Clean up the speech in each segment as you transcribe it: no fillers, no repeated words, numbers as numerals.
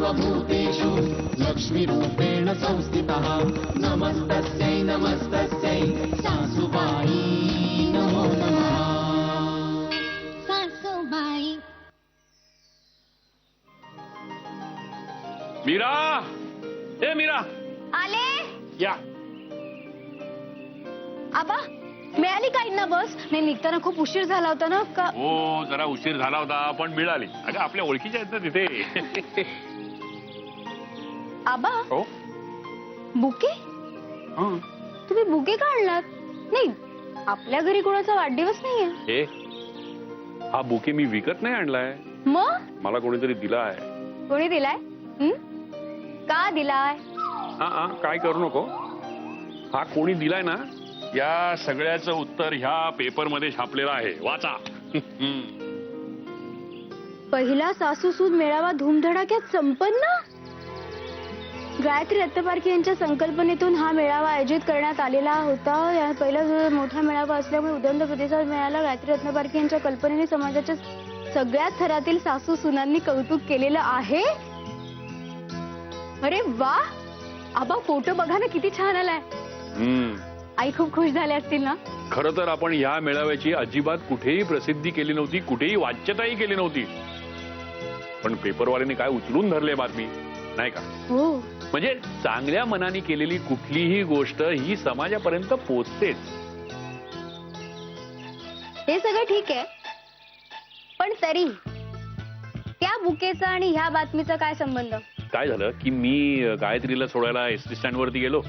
सर्वभूतेषु लक्ष्मीरूपेण संस्थितः नमस्तस्यै नमस्तस्यै सासुबाई नमो नमः। सासूबाई। मीरा, ए मीरा, आले या। आबा मिळाली काही ना बस? नाही निघताना खूप उशीर झाला होता ना का? हो जरा उशीर झाला होता पण मिळाली. अगं आपल्या ओळखीच्या आहेत ना तिथे. आबा हो बुके? हं. तुम्ही बुके का आणलात? नाही आपल्या घरी कोणाचा वाढदिवस नाहीये. ए हा बुके मी विकत नाही आणलाय, मग मला कोणीतरी दिला आहे. कोणी दिलाय? का दिलाय? हा काय करू नको. हा कोणी दिलाय ना या सगळ्याचं उत्तर ह्या पेपर मध्ये छापलेलं आहे, वाचा. पहिला सासू सूद मेळावा धूमधडाक्यात संपन्न. गायत्री रत्नपारखी यांच्या संकल्पनेतून हा मेळावा आयोजित करण्यात आलेला होता. या पहिला जो मोठा मेळावा असल्यामुळे उदंड प्रतिसाद मिळाला. गायत्री रत्नपारखी यांच्या कल्पनेने समाजाच्या सगळ्या थरातील सासू सुनांनी कौतुक केलेलं आहे. अरे वा आबा फोटो बघा ना किती छान आलाय. आई खूप खुश झाल्या असतील ना? खरं तर आपण ह्या मेळाव्याची अजिबात कुठेही प्रसिद्धी केली नव्हती, कुठेही वाच्यताही केली नव्हती. पण पेपरवाल्याने काय उचलून धरले बातमी नाही का? हो म्हणजे चांगल्या मनाने केलेली कुठलीही गोष्ट ही समाजापर्यंत पोचतेच. हे सगळं ठीक आहे पण तरी त्या बुकेचा आणि ह्या बातमीचा काय संबंध? काय झालं की मी गायत्रीला सोडायला एसटी स्टँड वरती गेलो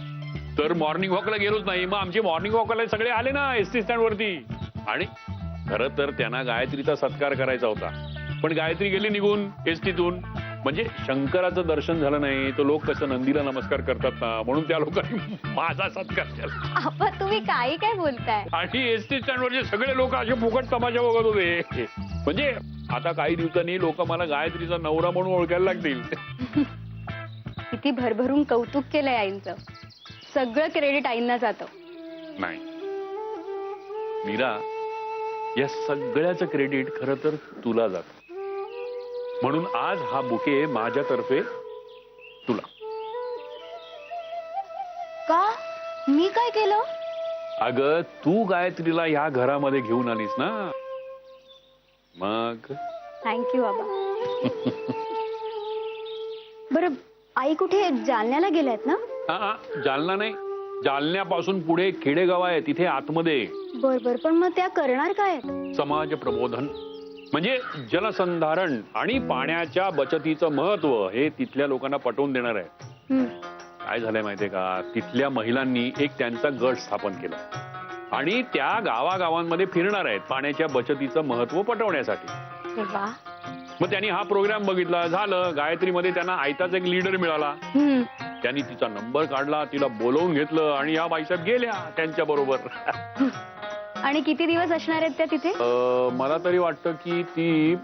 तर मॉर्निंग वॉकला गेलोच नाही. मग आमचे मॉर्निंग वॉकला सगळे आले ना एसटी स्टँड वरती. आणि खरं तर त्यांना गायत्रीचा सत्कार करायचा होता पण गायत्री गेली निघून एसटीतून. म्हणजे शंकराचं दर्शन झालं नाही तर लोक कसं नंदीला नमस्कार करतात ना, म्हणून त्या लोकांनी माझा सत्कार केला. आपण तुम्ही काही काय बोलताय? आणि एसटी स्टँड वरचे सगळे लोक असे फुकट तमाशा बघत होते. म्हणजे आता काही दिवसांनी लोक मला गायत्रीचा नवरा म्हणून ओळखायला लागतील. किती भरभरून कौतुक केलंय आईंचं. सगळं क्रेडिट आईंना जातं. नाही मीरा, या सगळ्याचं क्रेडिट खरं तर तुला जात. म्हणून आज हा बुके माझ्यातर्फे तुला. का? मी काय केलं? अगं तू गायत्रीला ह्या घरामध्ये घेऊन आलीस ना, मग. थँक्यू बाबा. बरं आई कुठे जालन्याला गेल्यात ना? हा जालना नाही, जालन्यापासून पुढे खेडेगाव आहे तिथे आतमध्ये. बर बर पण मग त्या करणार काय? समाज प्रबोधन म्हणजे जलसंधारण आणि पाण्याच्या बचतीचं महत्व हे तिथल्या लोकांना पटवून देणार आहे. काय झालंय माहितीये का, तिथल्या महिलांनी एक त्यांचा गट स्थापन केला आणि त्या गावागावांमध्ये फिरणार आहेत पाण्याच्या बचतीचं महत्व पटवण्यासाठी. मग त्यांनी हा प्रोग्राम बघितला. झालं गायत्रीमध्ये त्यांना आयताच एक लीडर मिळाला. त्यांनी तिचा नंबर काढला, तिला बोलवून घेतलं आणि ह्या बाईसाहेब गेल्या त्यांच्या बरोबर. आणि किती दिवस असणार आहेत त्या तिथे? मला तरी वाटतं की ती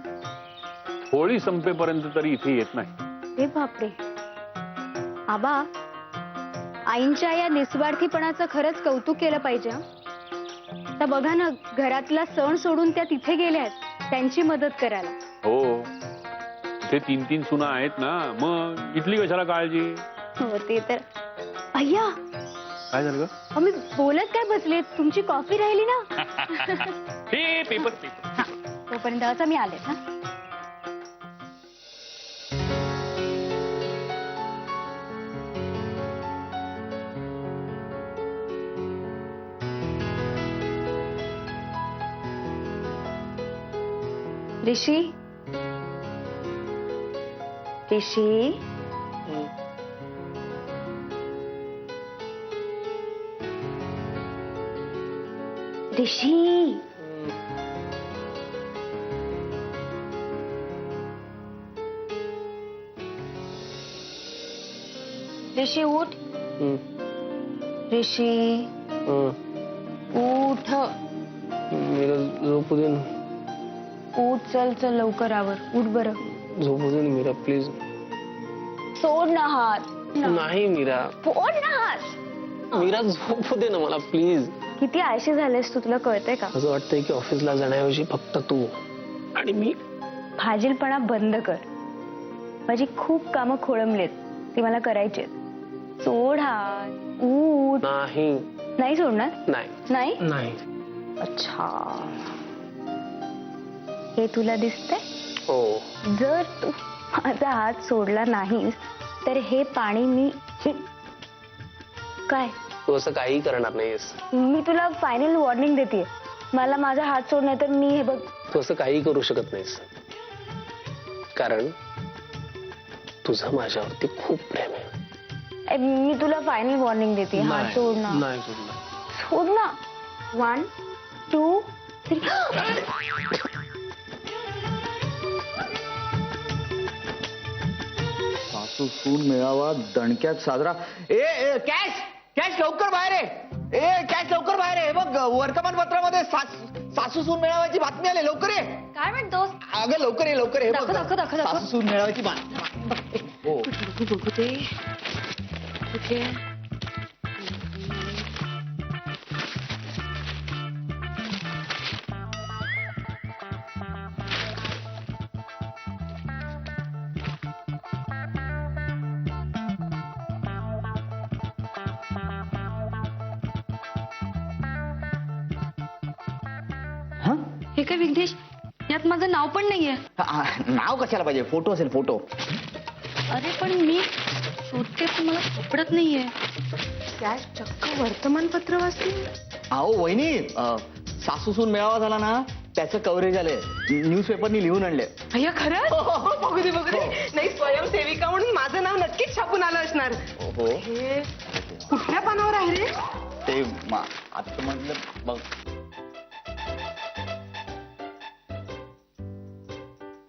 होळी संपेपर्यंत तरी इथे येत नाही. हे बापरे. आबा आईंच्या या निस्वार्थीपणाचं खरंच कौतुक केलं पाहिजे. तर बघा ना घरातला सण सोडून त्या तिथे गेल्या आहेत त्यांची मदत करायला. हो ते 3-3 सुना आहेत ना, मग इथली कशाला काळजी. हो ते तर. अय्या काय झालं? मी बोलत काय बसले, तुमची कॉफी राहिली ना. हे पेपर तोपर्यंत मी आले ना. ऋषी ऋषी ऋषी ऋषी उठ. ऋषी उठ. मला झोपू दे ना. उठ चल चल लवकर आवर. उठ बरं. झोपू दे ना मीरा प्लीज. सोड ना हात. नाही मीरा. सोड ना हात. मीरा झोपू दे ना मला प्लीज. किती आळशी झालेस तू, तुला कळतंय का? असं वाटतंय की ऑफिसला जाण्याऐवजी फक्त तू आणि मी. फाजीलपणा बंद कर. माझी खूप कामं खोळंबलेत, ती मला करायची. सोड हात, उठ. नाही नाही सोडणार? नाही नाही. नाही. अच्छा, हे तुला दिसतंय? हो. जर तू माझा हात सोडला नाहीस तर हे पाणी मी काय, तू असं काही करणार नाहीस. मी तुला फायनल वॉर्निंग देते. मला माझा हात सोड, नाही तर मी हे बघ. तू असं काही करू शकत नाहीस, कारण तुझं माझ्यावरती खूप प्रेम आहे. मी तुला फायनल वॉर्निंग देते. हात सोड ना. नाही सोडणार. सोड ना. 1 2 3. सासू सून मेळावा दणक्यात साजरा. ए कॅश कॅश लवकर बाहेर आहे. ए कॅश लवकर बाहेर आहे. बघ वर्तमानपत्रामध्ये सासू सून मेळाव्याची बातमी आली. लवकर ये. काय म्हणतोस? अगं लवकर ये लवकर ये. हे बघ, दाखव, दाखव, दाखव. सासू सून मेळाव्याची बातमी. हो. बघू ते कुठे. हा? हे काय विघ्नेश, यात माझं नाव पण नाहीये. नाव कशाला पाहिजे? फोटो असेल फोटो. अरे पण मी शोधते पण मला सापडत नाहीये. काय चक्क वर्तमानपत्र वाचते. अहो वहिनी, सासू सून मेळावा झाला ना, त्याचं कव्हरेज आलंय. न्यूजपेपरनी लिहून आणले. अय्या खरंच? बघू दे बघू दे. नाही, स्वयंसेविका म्हणून माझं नाव नक्कीच छापून आलं असणार. हो. हे कुठल्या पानावर आहे रे? ते आता म्हटलं बघ.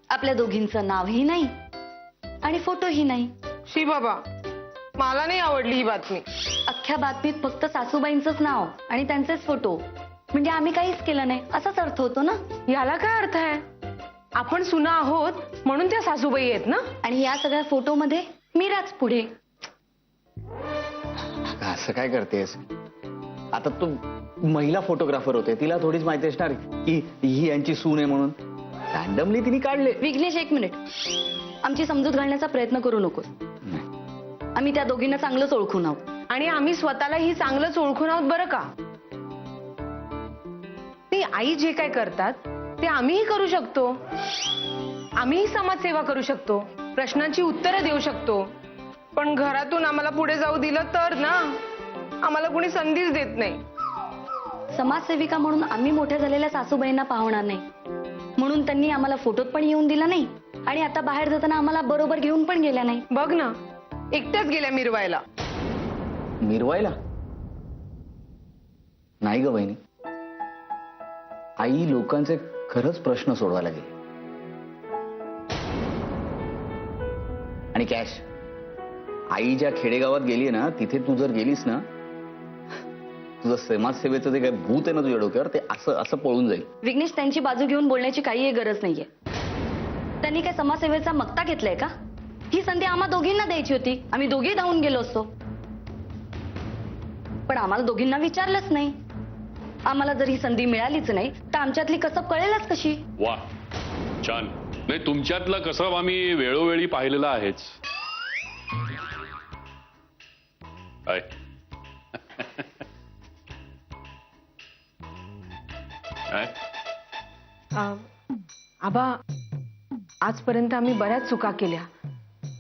आपल्या दोघींचं नावही नाही आणि फोटोही नाही. शी बाबा, मला नाही आवडली ही बातमी. अख्ख्या बातमीत फक्त सासूबाईंचंच नाव आणि त्यांचेच फोटो, म्हणजे आम्ही काहीच केलं नाही असाच अर्थ होतो ना. याला काय अर्थ आहे? आपण सुना आहोत म्हणून त्या सासूबाई आहेत ना. आणि या सगळ्या फोटोमध्ये मीराच पुढे. असं काय करतेस? आता तू महिला फोटोग्राफर होते, तिला थोडीच माहिती असणार की ही यांची सून आहे म्हणून. रॅन्डमली तिने काढले. विघ्नेश, 1 मिनिट. आमची समजूत घालण्याचा प्रयत्न करू नकोस. आम्ही त्या दोघींना चांगलंच ओळखून आहोत. आणि आम्ही स्वतःलाही चांगलंच ओळखून आहोत बरं का. ती आई जे काय करतात ते आम्हीही करू शकतो. आम्हीही समाजसेवा करू शकतो, प्रश्नांची उत्तरं देऊ शकतो. पण घरातून आम्हाला पुढे जाऊ दिलं तर ना, आम्हाला कोणी संधीच देत नाही. समाजसेविका म्हणून आम्ही मोठ्या झालेल्या सासूबाईंना पाहणार नाही, म्हणून त्यांनी आम्हाला फोटोत पण येऊन दिला नाही आणि आता बाहेर जाताना आम्हाला बरोबर घेऊन पण गेल्या नाही. बघ ना, एकट्याच गेल्या मिरवायला. मिरवायला नाही ग बहिणी. आई लोकांचे खरंच प्रश्न सोडवायला गेली. आणि कॅश, आई ज्या खेडेगावात गेली ना, तिथे तू जर गेलीस ना, तुझं समाजसेवेचं जे काही भूत आहे ना तुझ्या डोक्यावर, ते असं असं पळून जाईल. विघ्नेश, त्यांची बाजू घेऊन बोलण्याची काही गरज नाहीये. त्यांनी काय समाजसेवेचा मक्ता घेतलाय का? ही संधी आम्हा दोघींना द्यायची होती, आम्ही दोघी धावून गेलो असतो. पण आम्हाला दोघींना विचारलंच नाही. आम्हाला जर ही संधी मिळालीच नाही तर आमच्यातली कसब कळेलच कशी? वा, छान. नाही, तुमच्यातलं कसं आम्ही वेळोवेळी पाहिलेलं आहेच. काय आबा, आजपर्यंत आम्ही बऱ्याच चुका केल्या,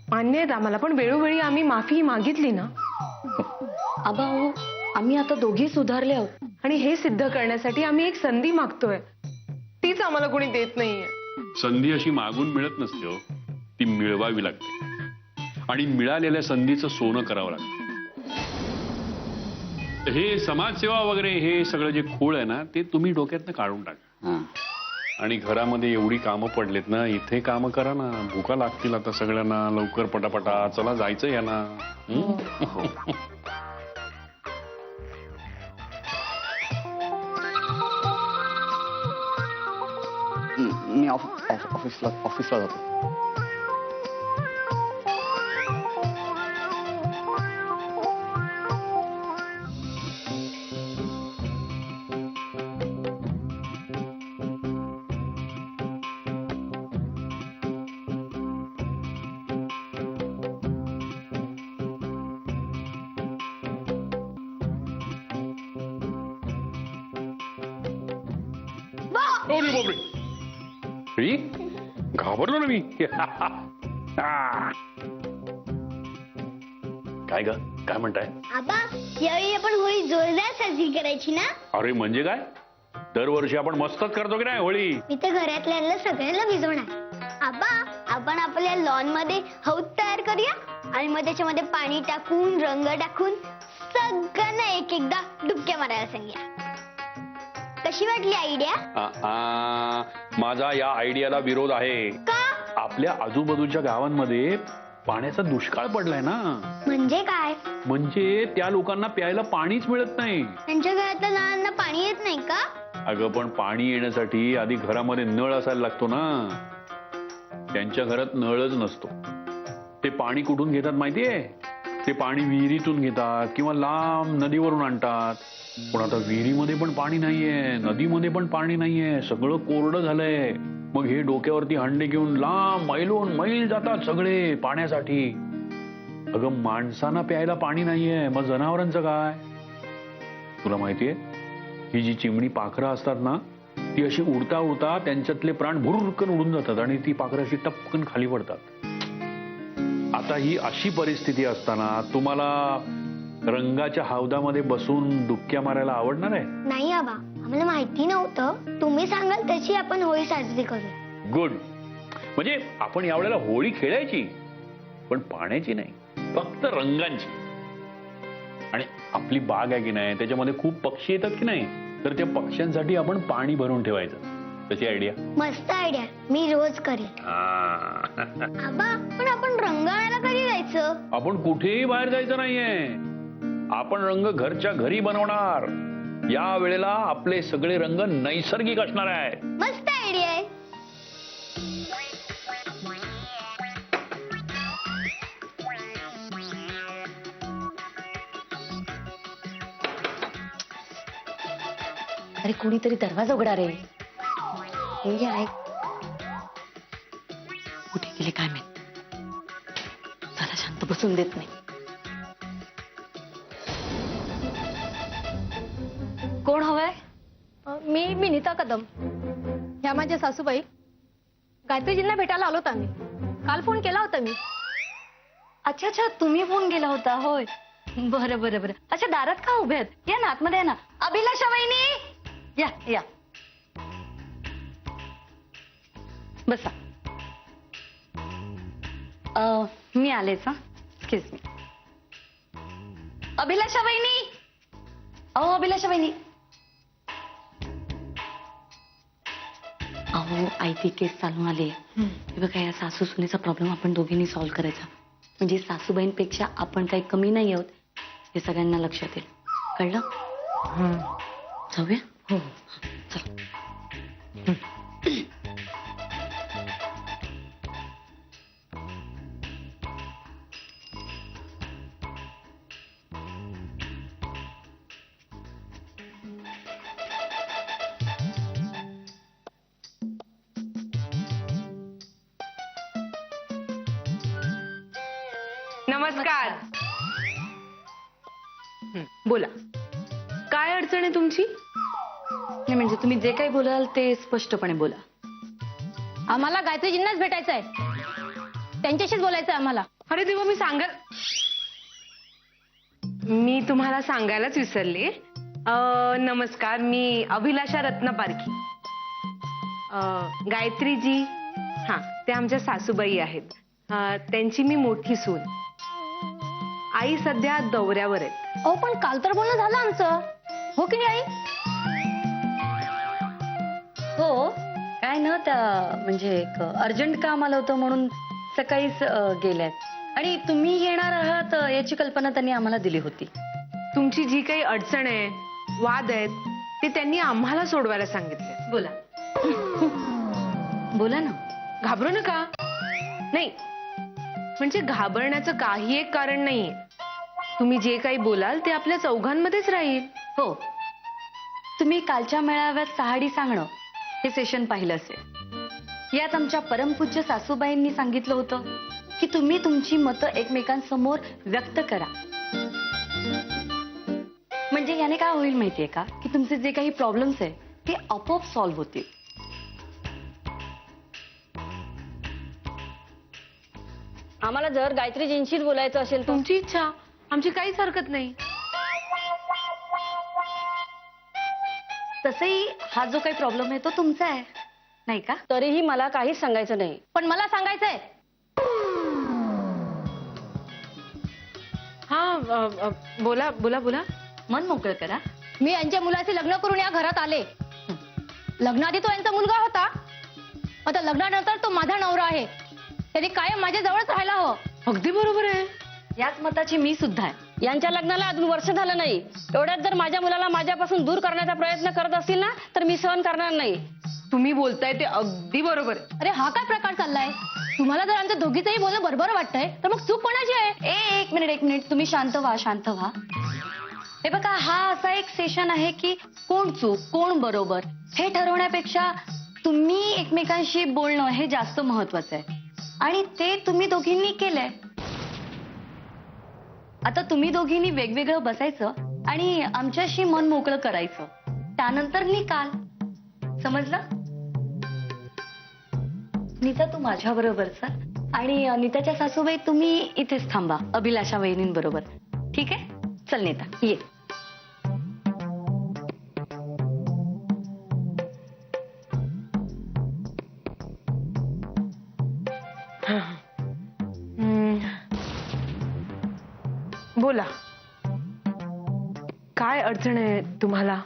मान्य आहेत आम्हाला, पण वेळोवेळी आम्ही माफी मागितली ना. आबा हो, आम्ही आता दोघी सुधारले आहोत. आणि हे सिद्ध करण्यासाठी आम्ही एक संधी मागतोय, तीच आम्हाला कोणी देत नाहीये. संधी अशी मागून मिळत नसते हो, ती मिळवावी लागते आणि मिळालेल्या संधीचं सोनं करावं लागतं. हे समाजसेवा वगैरे हे सगळं जे खूळ आहे ना, ते तुम्ही डोक्यातनं काढून टाका. आणि घरामध्ये एवढी कामं पडलेत ना, इथे कामं करा ना. भुका लागतील आता सगळ्यांना. लवकर पटापटा चला, जायचं या ना. मी ऑफिसला जातो. अरे बापरे, श्री, घाबरलो ना मी. काय ग, काय म्हणताय? आबा, यावेळी आपण होळी जोरदार साजरी करायची ना? अरे म्हणजे काय, दरवर्षी आपण मस्तच करतो की नाही होळी? मी तर घरातल्या सगळ्यांना भिजवणार. आबा, आपण आपल्या लॉन मध्ये हौद तयार करूया आणि मग त्याच्यामध्ये पाणी टाकून रंग टाकून सगळ्यांना एक एकदा डुबक्या मारायला सांगूया. कशी वाटली आयडिया? माझा या आयडियाला विरोध आहे. का? आपल्या आजूबाजूच्या गावांमध्ये पाण्याचा दुष्काळ पडलाय ना. म्हणजे काय? म्हणजे त्या लोकांना प्यायला पाणीच मिळत नाही. त्यांच्या घरातल्या नळांना पाणी येत नाही का? अगं पण पाणी येण्यासाठी आधी घरामध्ये नळ असायला लागतो ना. त्यांच्या घरात नळच नसतो. ते पाणी कुठून घेतात माहितीये? ते पाणी विहिरीतून घेतात किंवा लांब नदीवरून आणतात. पण आता विहिरीमध्ये पण पाणी नाहीये, नदीमध्ये पण पाणी नाहीये, सगळं कोरडं झालंय. मग हे डोक्यावरती हंडे घेऊन लांब मैलोन मैल जातात सगळे पाण्यासाठी. अगं माणसांना प्यायला पाणी नाहीये, मग जनावरांचं काय? तुला माहितीये, ही जी चिमणी पाखरं असतात ना, ती अशी उडता उडता त्यांच्यातले प्राण भुरकन उडून जातात आणि ती पाखरं अशी टपकन खाली पडतात. आता ही अशी परिस्थिती असताना तुम्हाला रंगाच्या हौदामध्ये बसून डुबक्या मारायला आवडणार आहे? नाही आबा, आम्हाला माहिती नव्हतं. तुम्ही सांगाल तशी आपण होळी साजरी करूया. गुड. म्हणजे आपण यावेळेला होळी खेळायची, पण पाण्याची नाही, फक्त रंगांची. आणि आपली बाग आहे की नाही, त्याच्यामध्ये खूप पक्षी येतात की नाही, तर त्या पक्ष्यांसाठी आपण पाणी भरून ठेवायचं. कशी आयडिया? मस्त आयडिया, मी रोज करेन. आबा, पण आपण रंग आणायला कधी जायचं? आपण कुठेही बाहेर जायचं नाहीये. आपण रंग घरच्या घरी बनवणार. या वेळेला आपले सगळे रंग नैसर्गिक असणार आहे. मस्त आयडिया आहे. अरे कुणीतरी दरवाजा उघडा रे. हे आहे, कुठे गेले काय माहित. त्याला शांत बसून देत नाही. कोण हवंय? मी नीता कदम. ह्या माझ्या सासूबाई. गायत्रीजींना भेटायला आलोत आम्ही. काल फोन केला होता मी. अच्छा अच्छा, तुम्ही फोन केला होता होय. बरं बरं बरं. अच्छा, दारात का उभे आहेत? या ना आतमध्ये, या ना. अभिलाषा वहिनी, या या, बसा. मी आलेच. हा, एक्सक्यूज मी. अभिलाषा वहिनी, अहो अभिलाषा वहिनी. अहो आयटी केस चालू आली आहे. हे बघा, या सासू सुनेचा प्रॉब्लेम आपण दोघींनी सॉल्व्ह करायचा. म्हणजे सासूबाईंपेक्षा आपण काही कमी नाही आहोत हे सगळ्यांना लक्षात येईल. कळलं? जाऊया. हो, चला. नमस्कार. बोला, काय अडचण आहे तुमची? नाही म्हणजे तुम्ही जे काही बोलाल ते स्पष्टपणे बोला. आम्हाला गायत्रीजींनाच भेटायचं आहे. त्यांच्याशीच बोलायचं आहे आम्हाला. अरे देवा, मी तुम्हाला सांगायलाच विसरले. नमस्कार, मी अभिलाषा रत्नपारखी. गायत्रीजी, हा, ते आमच्या सासूबाई आहेत. त्यांची मी मोठी सून. आई सध्या दौऱ्यावर आहेत. अहो, पण काल तर बोलणं झालं आमचं, हो की नाही आई? हो, काय ना, त्या म्हणजे एक अर्जंट काम आलं होतं म्हणून सकाळीच गेल्यात. आणि तुम्ही येणार आहात याची कल्पना त्यांनी आम्हाला दिली होती. तुमची जी काही अडचण आहे, वाद आहेत, ते त्यांनी आम्हाला सोडवायला सांगितले. बोला. बोला ना. घाबरू नका. नाही म्हणजे घाबरण्याचं काही एक कारण नाहीये. तुम्ही जे काही बोलाल ते आपल्या चौघांमध्येच राहील. हो, तुम्ही कालच्या मेळाव्यात सहाडी सांगणं हे सेशन पाहिलं असेल. यात आमच्या परमपूज्य सासूबाईंनी सांगितलं होतं की तुम्ही तुमची मतं एकमेकांसमोर व्यक्त करा. म्हणजे याने काय होईल माहितीये का, की तुमचे जे काही प्रॉब्लेम्स आहे ते आपोआप सॉल्व्ह होतील. आम्हाला जर गायत्रीजींशीच बोलायचं असेल तर तुमची इच्छा, आमची काहीच हरकत नाही. तसंही हा जो काही प्रॉब्लेम आहे तो तुमचा आहे नाही का? तरीही मला काहीच सांगायचं नाही. पण मला सांगायचंय. हा बोला बोला बोला. मन मोकळं करा. मी यांच्या मुलाचे लग्न करून या घरात आले. लग्नाआधी तो यांचा मुलगा होता, आता लग्नानंतर तो माझा नवरा आहे. त्यांनी कायम माझ्या जवळच राहायला हवं. अगदी बरोबर आहे. याच मताची मी सुद्धा आहे. यांच्या लग्नाला अजून वर्ष झालं नाही. एवढ्यात जर माझ्या मुलाला माझ्यापासून दूर करण्याचा प्रयत्न करत असतील ना तर मी सहन करणार नाही. तुम्ही बोलताय ते अगदी बरोबर आहे. अरे हा काय प्रकार चाललाय? तुम्हाला जर आमच्या दोघीचंही बोलणं बरोबर वाटतंय तर मग चूक कोणाची आहे? एक मिनिट तुम्ही शांत व्हा. हे बघा, हा असा एक सेशन आहे की कोण चूक कोण बरोबर हे ठरवण्यापेक्षा तुम्ही एकमेकांशी बोलणं हे जास्त महत्वाचं आहे. आणि ते तुम्ही दोघींनी केलंय. आता तुम्ही दोघींनी वेगवेगळं बसायचं आणि आमच्याशी मन मोकळं करायचं. त्यानंतर निकाल. समजलं? नीता, तू माझ्या बरोबर चल आणि नीताच्या सासूबाई तुम्ही इथेच थांबा अभिलाषा वहिनींबरोबर. ठीक आहे? चल नीता ये. बोला, काय अडचण आहे तुम्हाला?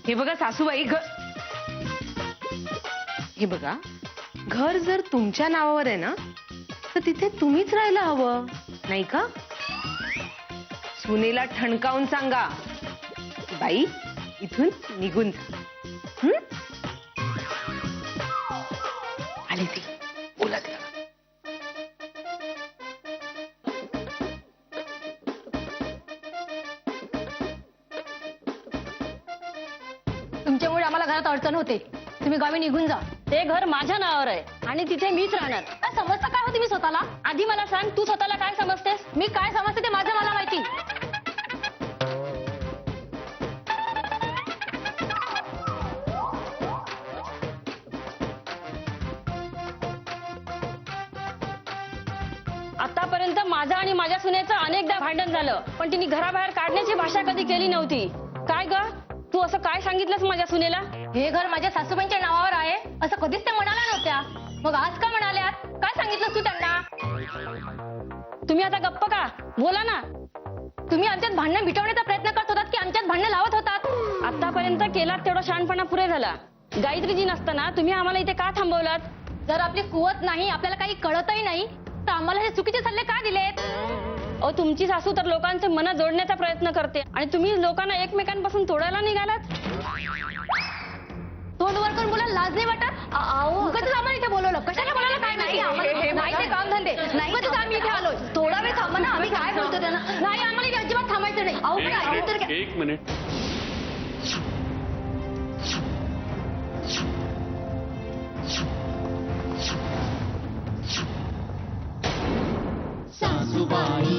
हे बघा सासूबाई, हे बघा, घर जर तुमच्या नावावर आहे ना तर तिथे तुम्हीच राहायला हवं नाही का? सुनेला ठणकावून सांगा, बाई इथून निघून जा. आली ती, बोला तिला. तुमच्यामुळे आम्हाला घरात अडचण होते. तुम्ही गावी निघून जा. ते घर माझ्या नावावर आहे आणि तिथे मीच राहणार. काय समजतं काय होती मी स्वतःला? आधी मला सांग, तू स्वतःला काय समजतेस? मी काय समजते ते माझं मला माहिती. आतापर्यंत माझं आणि माझ्या सुनेचं अनेकदा भांडण झालं, पण तिने घराबाहेर काढण्याची भाषा कधी केली नव्हती. काय ग, तू असं काय सांगितलंस माझ्या सुनेला? हे घर माझ्या सासूबाईंच्या नावावर आहे असं कधीच त्या म्हणाल्या नव्हत्या. मग आज का म्हणाल्यात? काय सांगितलं तू त्यांना? तुम्ही आता गप्प का? बोला ना. तुम्ही आमच्यात भांडण मिटवण्याचा प्रयत्न करत होतात की आमच्यात भांडण लावत होतात? आतापर्यंत केलात तेवढा शहाणपणा पुरे झाला. गायत्रीजी नसताना तुम्ही आम्हाला इथे का थांबवलात? जर आपली कुवत नाही, आपल्याला काही कळतही नाही तर आम्हाला हे चुकीचे सल्ले का दिलेत? अहो, तुमची सासू तर लोकांचे मन जोडण्याचा प्रयत्न करते आणि तुम्ही लोकांना एकमेकांपासून तोडायला निघालात. तोंड वर करून बोलायला लाज नाही वाटत? उगाचच आम्हाला इथे बोलवलं. कशाला बोलायला काय माहिती? नाही ते काम धंदे नाही. उगाचच आम्ही इथे आलोय. थोडा वेळ थांबा ना. आम्ही काय बोलतो त्यांना? नाही, आम्हाला इथे अजिबात थांबायचं नाही. अहो पण ऐकून तर घ्या. एक मिनिट. सासूबाई